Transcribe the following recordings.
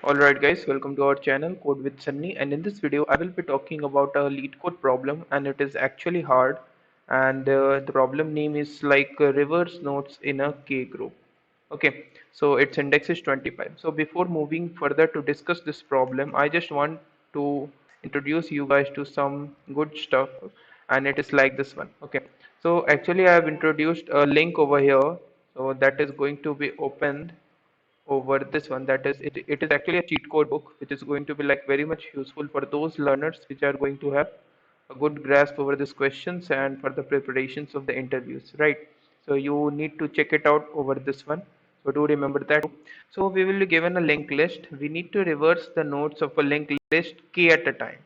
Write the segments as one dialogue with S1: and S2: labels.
S1: Alright guys, welcome to our channel Code with Sunny, and in this video I will be talking about a lead code problem, and it is actually hard, and the problem name is like reverse nodes in a K group. Okay, so its index is 25. So before moving further to discuss this problem, I just want to introduce you guys to some good stuff, and it is like this one. Okay, so actually I have introduced a link over here, so that is going to be opened over this one. That is it is actually a cheat code book which is going to be like very much useful for those learners which are going to have a good grasp over these questions and for the preparations of the interviews, right? So you need to check it out over this one, so do remember that. So we will be given a linked list. We need to reverse the nodes of a linked list k at a time.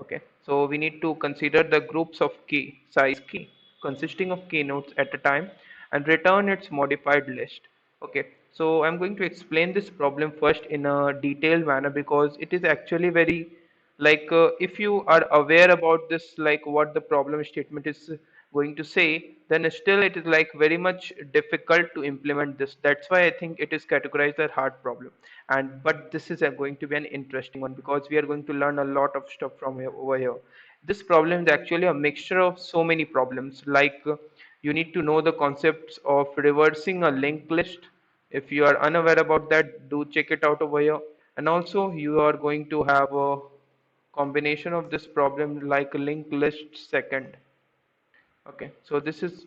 S1: Okay, so we need to consider the groups of key size key consisting of key nodes at a time and return its modified list. Okay, so I'm going to explain this problem first in a detailed manner because it is actually very like if you are aware about this, like what the problem statement is going to say, then still it is like very much difficult to implement this. That's why I think it is categorized as hard problem. And but this is going to be an interesting one because we are going to learn a lot of stuff from here over here. This problem is actually a mixture of so many problems, like you need to know the concepts of reversing a linked list. If you are unaware about that, do check it out over here. And also you are going to have a combination of this problem like a linked list second. Okay, so this is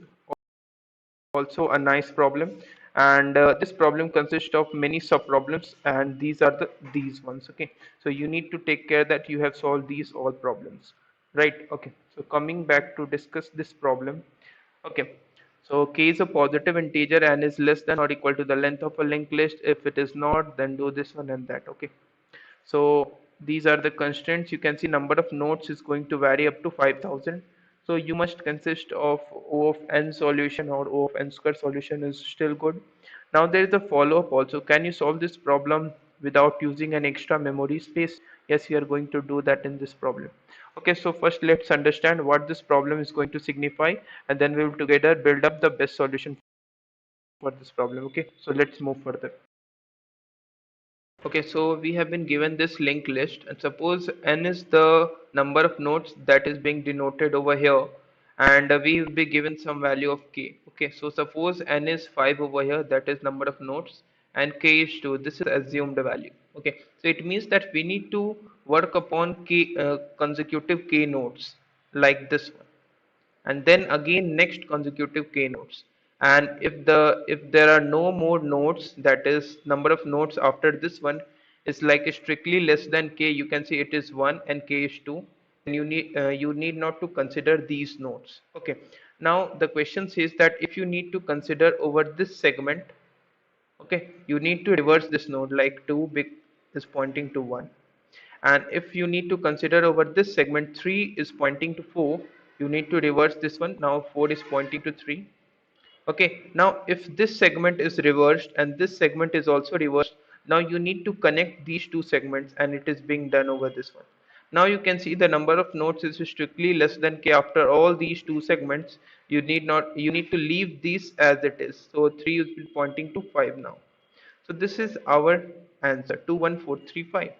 S1: also a nice problem, and this problem consists of many sub problems, and these are these ones. Okay, so you need to take care that you have solved these all problems, right? Okay, so coming back to discuss this problem. Okay, so k is a positive integer and is less than or equal to the length of a linked list. If it is not, then do this one and that. Okay, so these are the constraints. You can see number of nodes is going to vary up to 5000. So you must consist of O of n solution, or O of n square solution is still good. Now there is a follow-up also. Can you solve this problem without using an extra memory space? Yes, you are going to do that in this problem. Okay, so first let's understand what this problem is going to signify, and then we will together build up the best solution for this problem. Okay, so let's move further. Okay, so we have been given this linked list, and suppose n is the number of nodes that is being denoted over here, and we will be given some value of k. Okay, so suppose n is 5 over here, that is number of nodes, and k is 2. This is assumed value. Okay, so it means that we need to work upon k consecutive k nodes like this one, and then again next consecutive k nodes. And if there are no more nodes, that is number of nodes after this one is like strictly less than k, you can see it is 1 and k is 2, and you need not to consider these nodes. Okay, now the question says that if you need to consider over this segment, okay, you need to reverse this node, like 2 big is pointing to 1. And if you need to consider over this segment, 3 is pointing to 4, you need to reverse this one. Now 4 is pointing to 3. Okay, now if this segment is reversed and this segment is also reversed, now you need to connect these two segments, and it is being done over this one. Now you can see the number of nodes is strictly less than k after all these two segments. You need to leave these as it is, so 3 is pointing to 5 now. So this is our answer, 21435.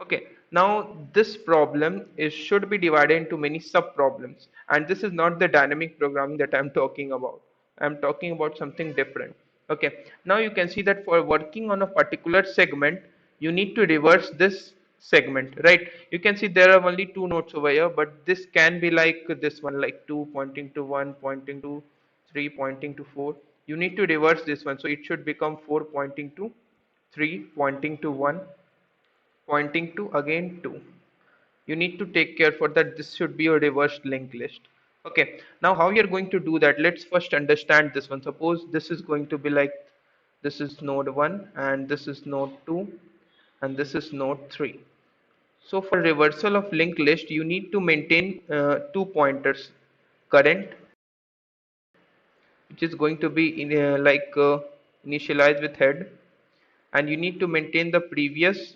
S1: Okay, now this problem is should be divided into many sub problems, and this is not the dynamic programming that I'm talking about. I'm talking about something different. Okay, now you can see that for working on a particular segment, you need to reverse this segment, right? You can see there are only two nodes over here, but this can be like this one, like 2 pointing to 1 pointing to 3 pointing to 4. You need to reverse this one, so it should become 4 pointing to 3 pointing to 1 pointing to again 2. You need to take care for that. This should be a reversed linked list. Okay, now how you're going to do that, let's first understand this one. Suppose this is going to be like, this is node 1 and this is node 2 and this is node 3. So for reversal of linked list, you need to maintain two pointers: current, which is going to be in initialized with head, and you need to maintain the previous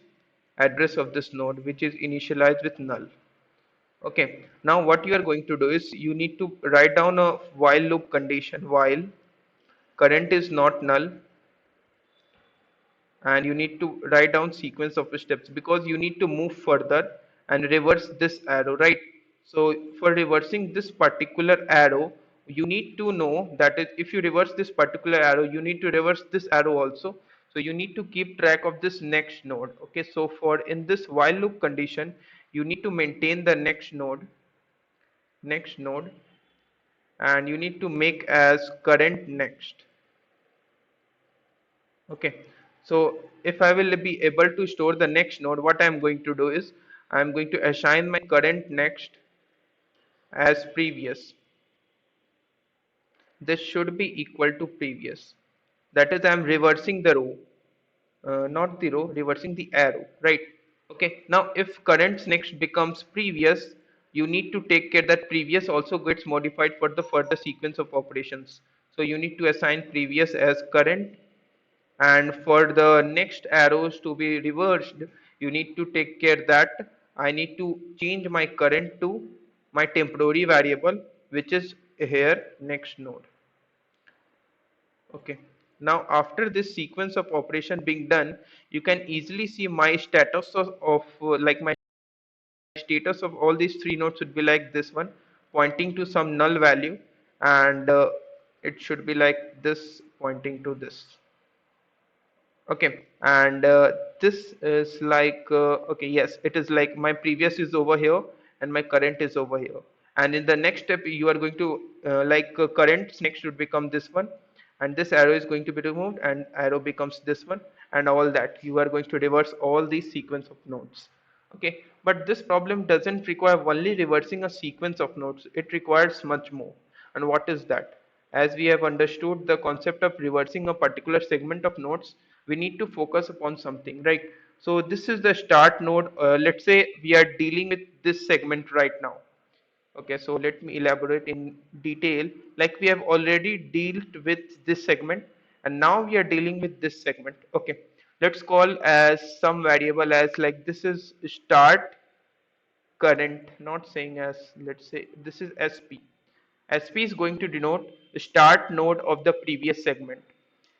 S1: address of this node, which is initialized with null. Okay, now what you are going to do is you need to write down a while loop condition. While current is not null, and you need to write down sequence of steps because you need to move further and reverse this arrow, right? So for reversing this particular arrow, you need to know that if you reverse this particular arrow, you need to reverse this arrow also. So you need to keep track of this next node. Okay, so for in this while loop condition, you need to maintain the next node, and you need to make as current next. Okay, so if I will be able to store the next node, what I'm going to do is I'm going to assign my current next as previous. This should be equal to previous. That is, I'm reversing the row, not the row, reversing the arrow, right? Okay, now if current next becomes previous, you need to take care that previous also gets modified for the further sequence of operations. So you need to assign previous as current, and for the next arrows to be reversed, you need to take care that I need to change my current to my temporary variable, which is here next node. Okay, now after this sequence of operation being done, you can easily see my status of like my status of all these three nodes would be like this one, pointing to some null value, and it should be like this, pointing to this. Okay, and this is like okay, yes, it is like my previous is over here and my current is over here, and in the next step you are going to current next should become this one, and this arrow is going to be removed and arrow becomes this one, and all that you are going to reverse all these sequence of nodes. Okay, but this problem doesn't require only reversing a sequence of nodes, it requires much more. And what is that? As we have understood the concept of reversing a particular segment of nodes, we need to focus upon something, right? So this is the start node. Let's say we are dealing with this segment right now. Okay, so let me elaborate in detail. Like we have already dealt with this segment, and now we are dealing with this segment. Okay, let's call as some variable as like this is start current, not saying as, let's say this is SP. SP is going to denote the start node of the previous segment,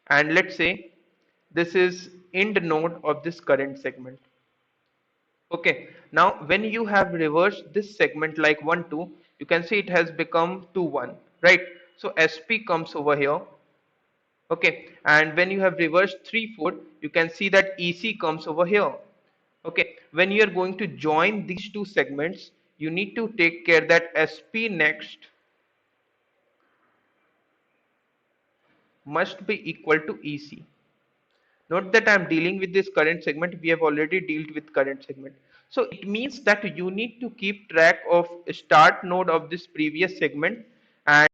S1: and let's say this is end node of this current segment. Okay, now when you have reversed this segment like 1 2, you can see it has become 2 1, right? So SP comes over here. Okay, and when you have reversed 3 4, you can see that EC comes over here. Okay, when you are going to join these two segments, you need to take care that SP next must be equal to EC. Note that I am dealing with this current segment. We have already dealt with current segment. So it means that you need to keep track of start node of this previous segment, and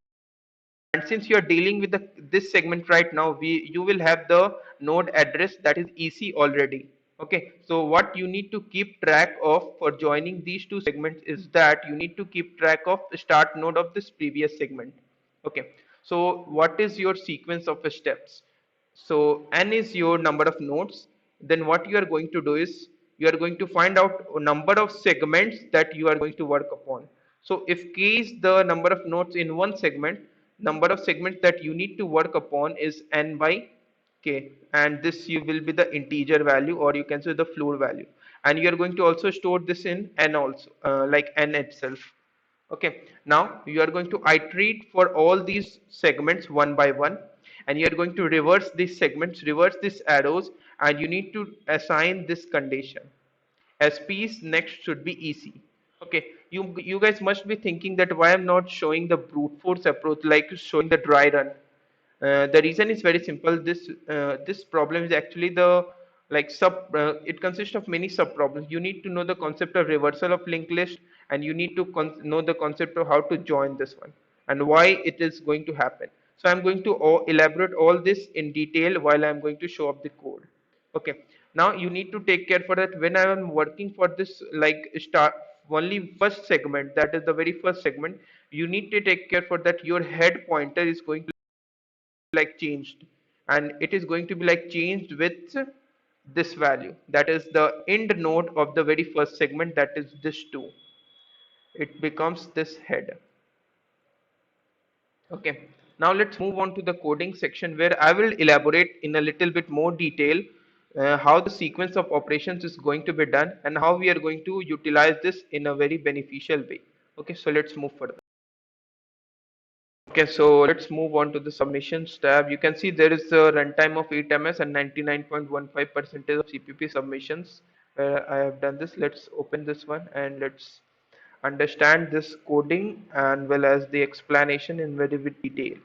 S1: since you are dealing with this segment right now, you will have the node address that is EC already. Okay, so what you need to keep track of for joining these two segments is that you need to keep track of the start node of this previous segment. Okay, so what is your sequence of steps? So n is your number of nodes. Then what you are going to do is you are going to find out a number of segments that you are going to work upon. So if k is the number of nodes in one segment, number of segments that you need to work upon is n by k, and this you will be the integer value, or you can say the floor value, and you are going to also store this in n also, like n itself. Okay, now you are going to iterate for all these segments one by one, and you are going to reverse these segments, reverse these arrows, and you need to assign this condition. SP's next should be EC. Okay, you guys must be thinking that why I'm not showing the brute force approach, like showing the dry run. The reason is very simple. This problem is actually the like sub. It consists of many sub problems. You need to know the concept of reversal of linked list, and you need to know the concept of how to join this one and why it is going to happen. So I'm going to elaborate all this in detail while I'm going to show up the code. Okay, now you need to take care for that when I am working for this like start only first segment, that is the very first segment. You need to take care for that your head pointer is going to like changed, and it is going to be like changed with this value, that is the end node of the very first segment, that is this 2. It becomes this head. Okay, now let's move on to the coding section where I will elaborate in a little bit more detail how the sequence of operations is going to be done, and how we are going to utilize this in a very beneficial way. Okay, so let's move further. Okay, so let's move on to the submissions tab. You can see there is a runtime of 8 ms and 99.15% of CPP submissions where I have done this. Let's open this one and let's understand this coding and well as the explanation in very detail.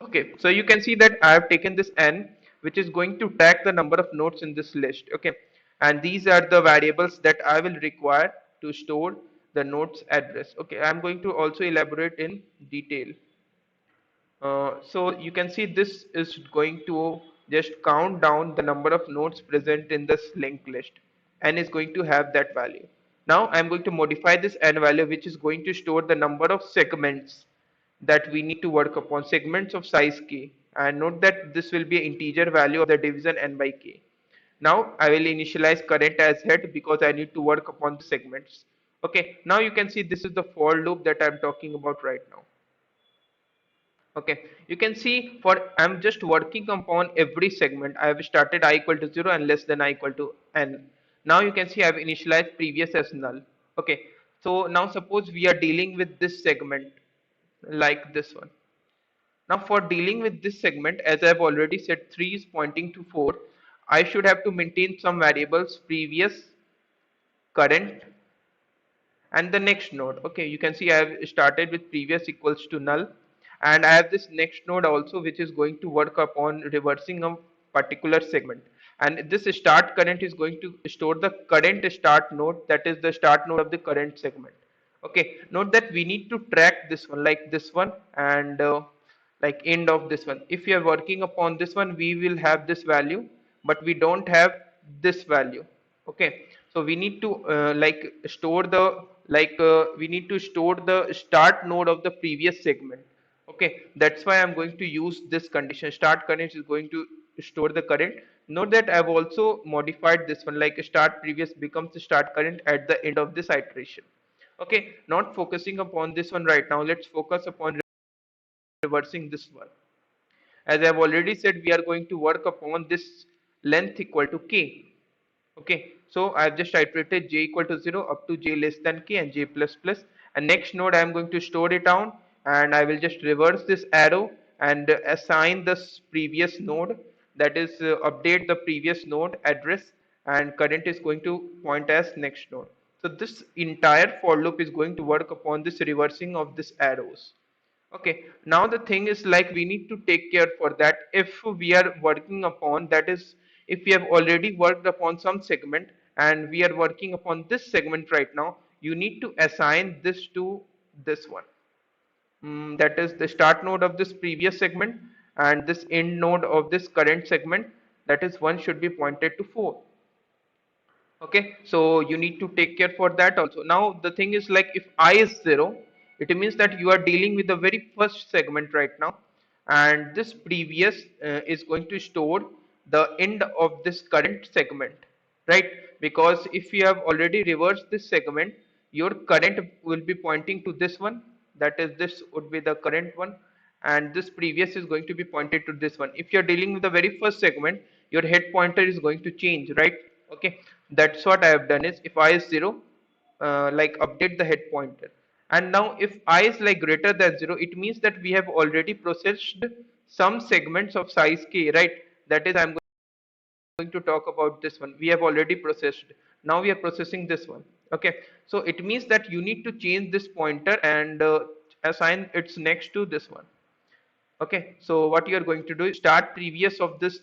S1: Okay, so you can see that I have taken this n, which is going to track the number of nodes in this list. Okay, and these are the variables that I will require to store the node's address. Okay, I'm going to also elaborate in detail. So you can see this is going to just count down the number of nodes present in this linked list, and is going to have that value. Now I'm going to modify this n value, which is going to store the number of segments that we need to work upon, segments of size k, and note that this will be an integer value of the division n by k. Now I will initialize current as head because I need to work upon the segments. Okay, now you can see this is the for loop that I'm talking about right now. Okay, you can see for I'm just working upon every segment. I have started I equal to 0 and less than I equal to n. Now you can see I have initialized previous as null. Okay, so now suppose we are dealing with this segment like this one. Now for dealing with this segment, as I have already said, 3 is pointing to 4. I should have to maintain some variables, previous, current, and the next node. Okay, you can see I have started with previous equals to null, and I have this next node also, which is going to work upon reversing a particular segment, and this start current is going to store the current start node, that is the start node of the current segment. Okay, note that we need to track this one like this one, and like end of this one. If we are working upon this one, we will have this value, but we don't have this value. Okay, so we need to like store the we need to store the start node of the previous segment. Okay, that's why I'm going to use this condition. Start current is going to store the current. Note that I've also modified this one, like start previous becomes the start current at the end of this iteration. Okay, not focusing upon this one right now. Let's focus upon reversing this one. As I have already said, we are going to work upon this length equal to k. Okay, so I have just iterated j equal to 0 up to j less than k and j plus plus. And next node I am going to store it down, and I will just reverse this arrow and assign this previous node, that is update the previous node address, and current is going to point as next node. So this entire for loop is going to work upon this reversing of this arrows. Okay, now the thing is like we need to take care for that. If we are working upon, that is, if we have already worked upon some segment and we are working upon this segment right now, you need to assign this to this one. That is the start node of this previous segment, and this end node of this current segment, that is one should be pointed to 4. Okay, so you need to take care for that also. Now the thing is like if I is 0, it means that you are dealing with the very first segment right now, and this previous is going to store the end of this current segment, right? Because if you have already reversed this segment, your current will be pointing to this one, that is this would be the current one, and this previous is going to be pointed to this one. If you are dealing with the very first segment, your head pointer is going to change, right? Okay, that's what I have done is if I is 0, like update the head pointer. And now if I is like greater than 0, it means that we have already processed some segments of size k, right? That is I'm going to talk about this one. We have already processed. Now we are processing this one. Okay, so it means that you need to change this pointer and assign its next to this one. Okay, so what you are going to do is start previous of this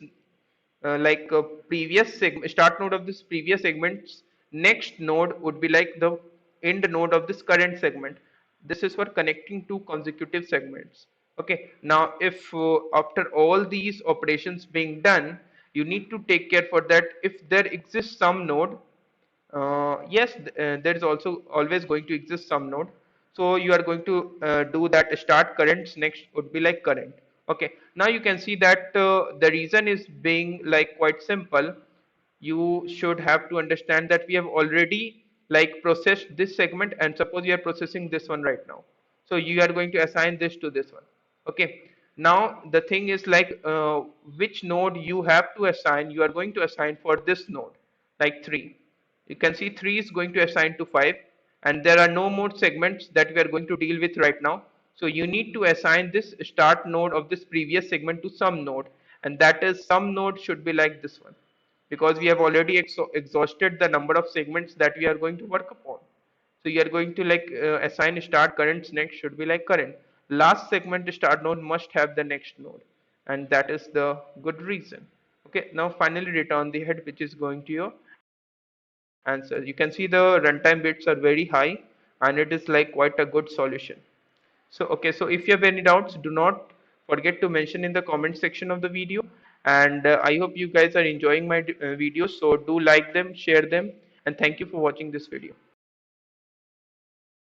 S1: previous segment, start node of this previous segment's next node would be like the end node of this current segment. This is for connecting two consecutive segments. Okay, now if after all these operations being done, you need to take care for that if there exists some node. Yes, there is also always going to exist some node. So you are going to do that start currents next would be like current. Okay, now you can see that the reason is being like quite simple. You should have to understand that we have already like processed this segment, and suppose you are processing this one right now. So you are going to assign this to this one. Okay, Now the thing is like which node you have to assign, you are going to assign for this node, like 3. You can see 3 is going to assign to 5, and there are no more segments that we are going to deal with right now. So you need to assign this start node of this previous segment to some node, and that is some node should be like this one, because we have already exhausted the number of segments that we are going to work upon. So you are going to like assign start currents next should be like current. Last segment start node must have the next node, and that is the good reason. Okay, now finally return the head, which is going to your answer. You can see the runtime bits are very high, and it is like quite a good solution. So okay, so if you have any doubts, do not forget to mention in the comment section of the video. And I hope you guys are enjoying my videos. So do like them, share them, and thank you for watching this video.